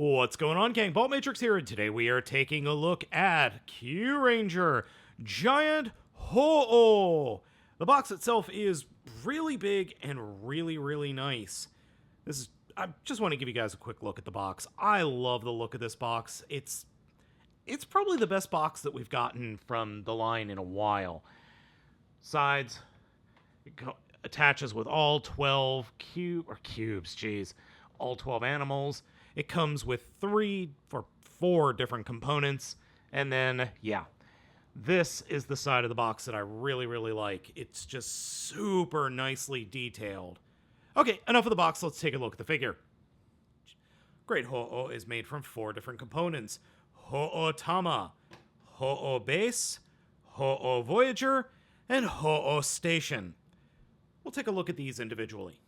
What's going on, gang? Baltmatrix here, and today we are taking a look at Kyuranger Giant Houou. The box itself is really big and really nice. I just want to give you guys a quick look at the box. I love the look of this box. It's probably the best box that we've gotten from the line in a while. Sides, it attaches with all 12 cubes, all 12 animals. It comes with 4 different components, and then, yeah, this is the side of the box that I really like. It's just super nicely detailed. Okay, enough of the box, let's take a look at the figure. Great Houou is made from 4 different components: Tama, Holo Base, Holo Voyager, and Holo Station. We'll take a look at these individually.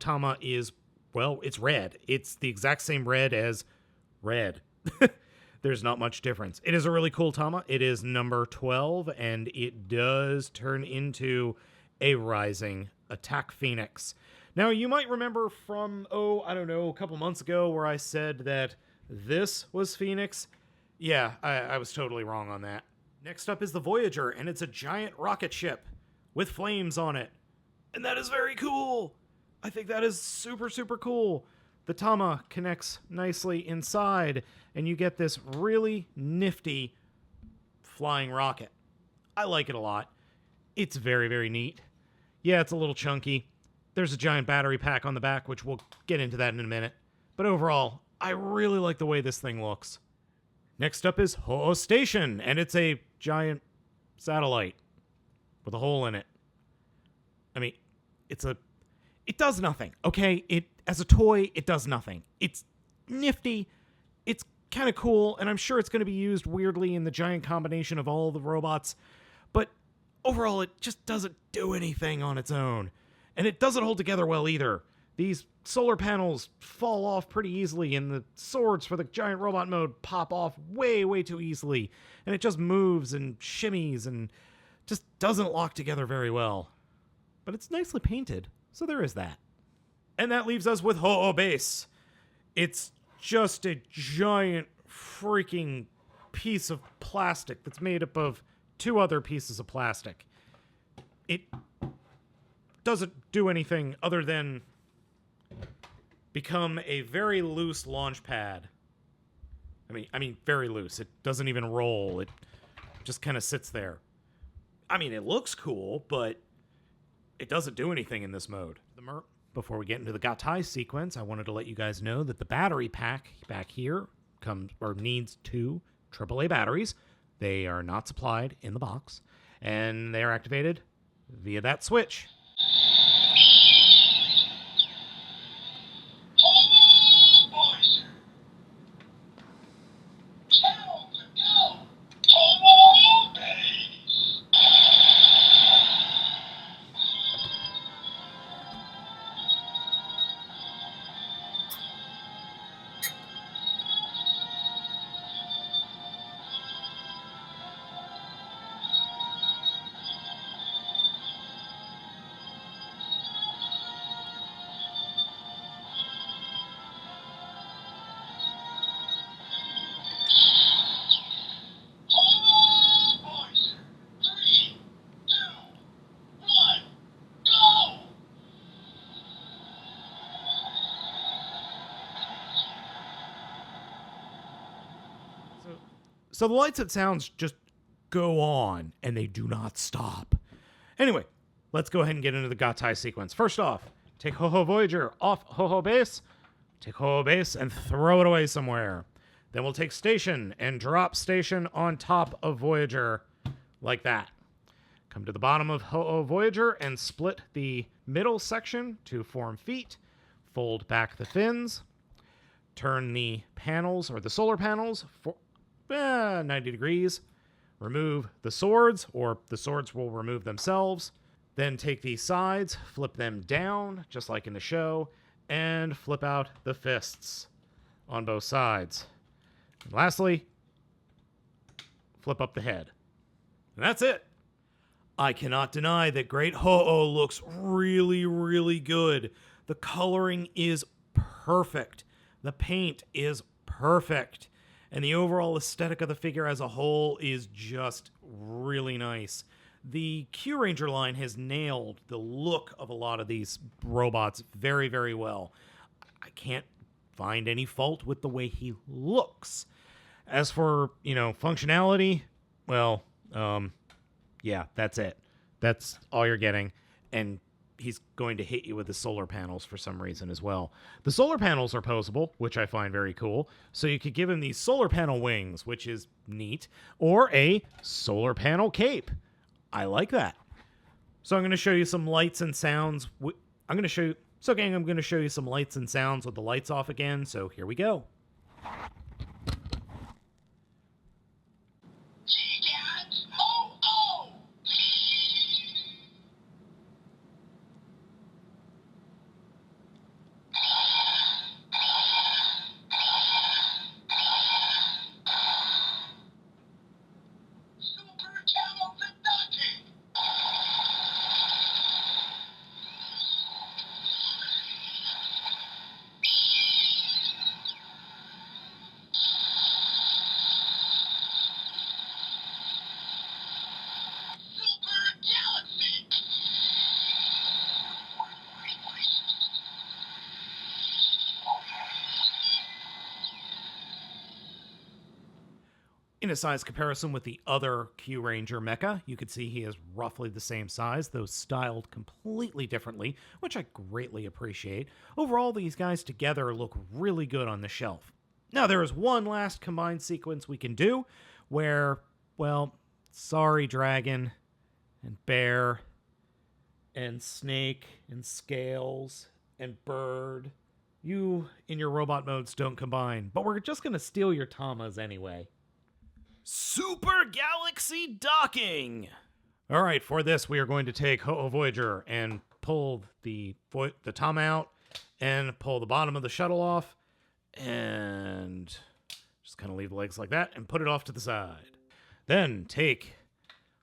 Tama is, well, it's red. It's the exact same red as red. There's not much difference. It is a really cool Tama. It is number 12, and it does turn into a rising attack phoenix. Now, you might remember from, a couple months ago where I said that this was Phoenix. Yeah, I was totally wrong on that. Next up is the Voyager, and it's a giant rocket ship with flames on it. And that is very cool. I think that is super cool. The Tama connects nicely inside, and you get this really nifty flying rocket. I like it a lot. It's very neat. Yeah, it's a little chunky. There's a giant battery pack on the back, which we'll get into that in a minute. But overall, I really like the way this thing looks. Next up is Holo Station, and it's a giant satellite with a hole in it. I mean, it does nothing, okay? As a toy, it does nothing. It's nifty, it's kind of cool, and I'm sure it's going to be used weirdly in the giant combination of all the robots, but overall, it just doesn't do anything on its own. And it doesn't hold together well either. These solar panels fall off pretty easily, and the swords for the giant robot mode pop off way too easily, and it just moves and shimmies and just doesn't lock together very well. But it's nicely painted, so there is that. And that leaves us with Holo Base. It's just a giant freaking piece of plastic that's made up of 2 other pieces of plastic. It doesn't do anything other than become a very loose launch pad. I mean, very loose. It doesn't even roll. It just kind of sits there. I mean, it looks cool, but it doesn't do anything in this mode. Before we get into the Gattai sequence, I wanted to let you guys know that the battery pack back here needs 2 AAA batteries. They are not supplied in the box, and they are activated via that switch. So the lights and sounds just go on, and they do not stop. Anyway, let's go ahead and get into the Gattai sequence. First off, take Holo Voyager off Holo Base, take Holo Base and throw it away somewhere. Then we'll take Station and drop Station on top of Voyager, like that. Come to the bottom of Holo Voyager and split the middle section to form feet. Fold back the fins. Turn the panels, or the solar panels, 90 degrees. Remove the swords, or the swords will remove themselves. Then take these sides, flip them down, just like in the show, and flip out the fists on both sides. And lastly, flip up the head. And that's it. I cannot deny that Great Houou looks really good. The coloring is perfect. The paint is perfect. And the overall aesthetic of the figure as a whole is just really nice. The Kyuranger line has nailed the look of a lot of these robots very, very well. I can't find any fault with the way he looks. As for, functionality, well, yeah, that's it. That's all you're getting. And he's going to hit you with the solar panels for some reason as well. The solar panels are posable, which I find very cool. So you could give him these solar panel wings, which is neat, or a solar panel cape. I like that. So I'm going to show you some lights and sounds. I'm going to show you some lights and sounds with the lights off again. So here we go. Gigant Houou! Super talented ducking! Super Galaxy! In a size comparison with the other Kyuranger mecha, you could see he is roughly the same size, though styled completely differently, which I greatly appreciate. Overall, these guys together look really good on the shelf. Now, there is one last combined sequence we can do where, well, sorry, dragon, and bear, and snake, and scales, and bird. You, in your robot modes, don't combine, but we're just going to steal your Tamas anyway. Super Galaxy Docking! Alright, for this we are going to take Holo Voyager and pull the Tama out and pull the bottom of the shuttle off and just kind of leave the legs like that and put it off to the side. Then take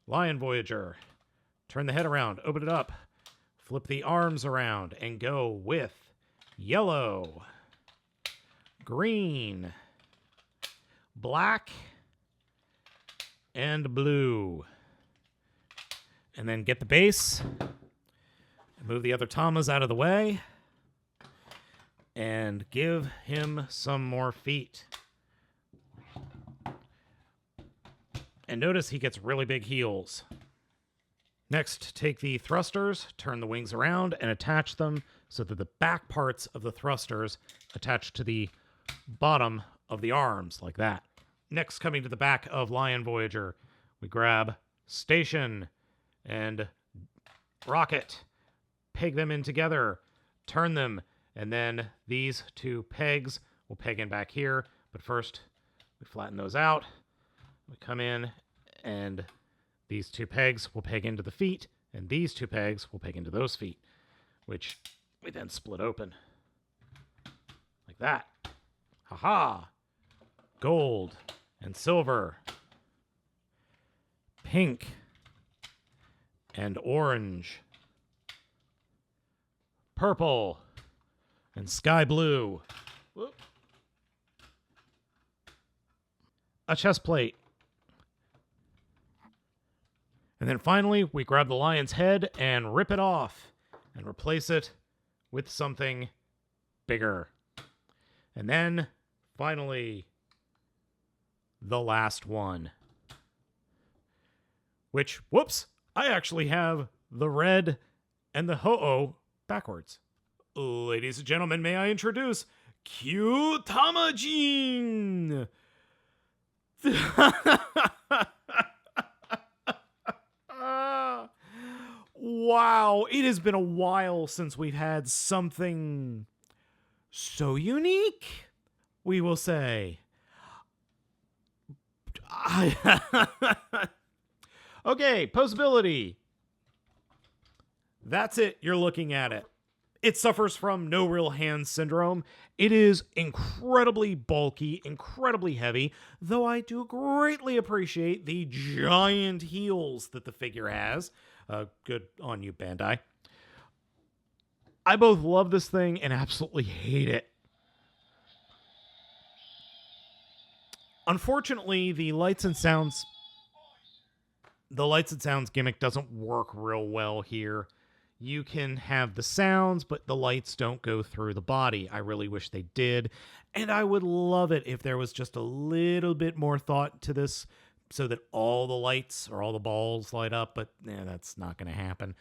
Lion Voyager, turn the head around, open it up, flip the arms around and go with yellow, green, black, and blue. And then get the base, and move the other Tamas out of the way, and give him some more feet. And notice he gets really big heels. Next, take the thrusters, turn the wings around, and attach them so that the back parts of the thrusters attach to the bottom of the arms, like that. Next, coming to the back of Lion Voyager, we grab Station and Rocket, peg them in together, turn them, and then these two pegs will peg in back here. But first, we flatten those out. We come in, and these two pegs will peg into the feet, and these two pegs will peg into those feet, which we then split open. Like that. Haha! Gold and silver, pink and orange, purple and sky blue. Whoop. A chest plate. And then finally, we grab the lion's head and rip it off and replace it with something bigger. And then, finally, the last one. Which, whoops, I actually have the red and the Houou backwards. Ladies and gentlemen, may I introduce Kyutama Jin! Wow, it has been a while since we've had something so unique, we will say. Okay, posability. That's it. You're looking at it. It suffers from no real hand syndrome. It is incredibly bulky, incredibly heavy, though I do greatly appreciate the giant heels that the figure has. Good on you, Bandai. I both love this thing and absolutely hate it. Unfortunately, the lights and sounds gimmick doesn't work real well here. You can have the sounds, but the lights don't go through the body. I really wish they did. And I would love it if there was just a little bit more thought to this so that all the lights or all the balls light up, but that's not going to happen.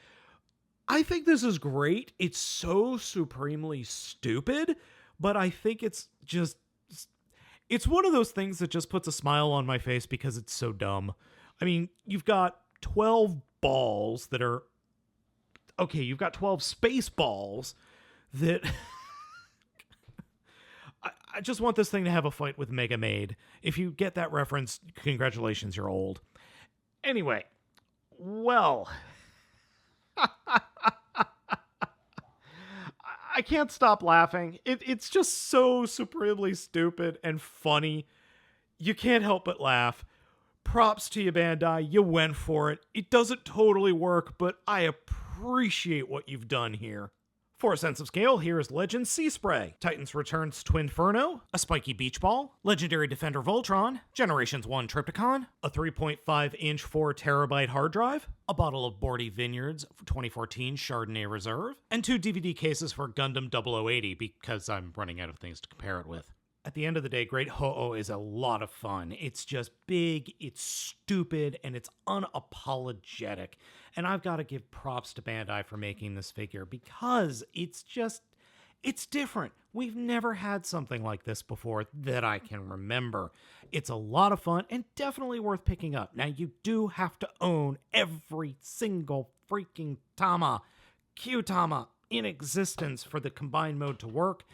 I think this is great. It's so supremely stupid, but I think it's one of those things that just puts a smile on my face because it's so dumb. I mean, you've got 12 balls that are... Okay, you've got 12 space balls that... I just want this thing to have a fight with Mega Maid. If you get that reference, congratulations, you're old. Anyway, well... I can't stop laughing. It's just so supremely stupid and funny. You can't help but laugh. Props to you, Bandai. You went for it. It doesn't totally work, but I appreciate what you've done here. For a sense of scale, here is Legend Sea Spray, Titans Returns Twinferno, a spiky beach ball, Legendary Defender Voltron, Generations 1 Trypticon, a 3.5-inch 4TB hard drive, a bottle of Bordy Vineyards 2014 Chardonnay Reserve, and 2 DVD cases for Gundam 0080 because I'm running out of things to compare it with. At the end of the day, Great Houou is a lot of fun. It's just big, it's stupid, and it's unapologetic. And I've got to give props to Bandai for making this figure because it's different. We've never had something like this before that I can remember. It's a lot of fun and definitely worth picking up. Now, you do have to own every single freaking Tama, Kyutama in existence for the combined mode to work.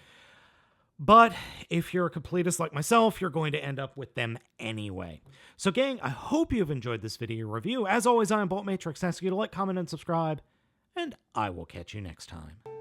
But if you're a completist like myself, you're going to end up with them anyway. So gang, I hope you've enjoyed this video review. As always, I am Baltmatrix, asking you to like, comment, and subscribe, and I will catch you next time.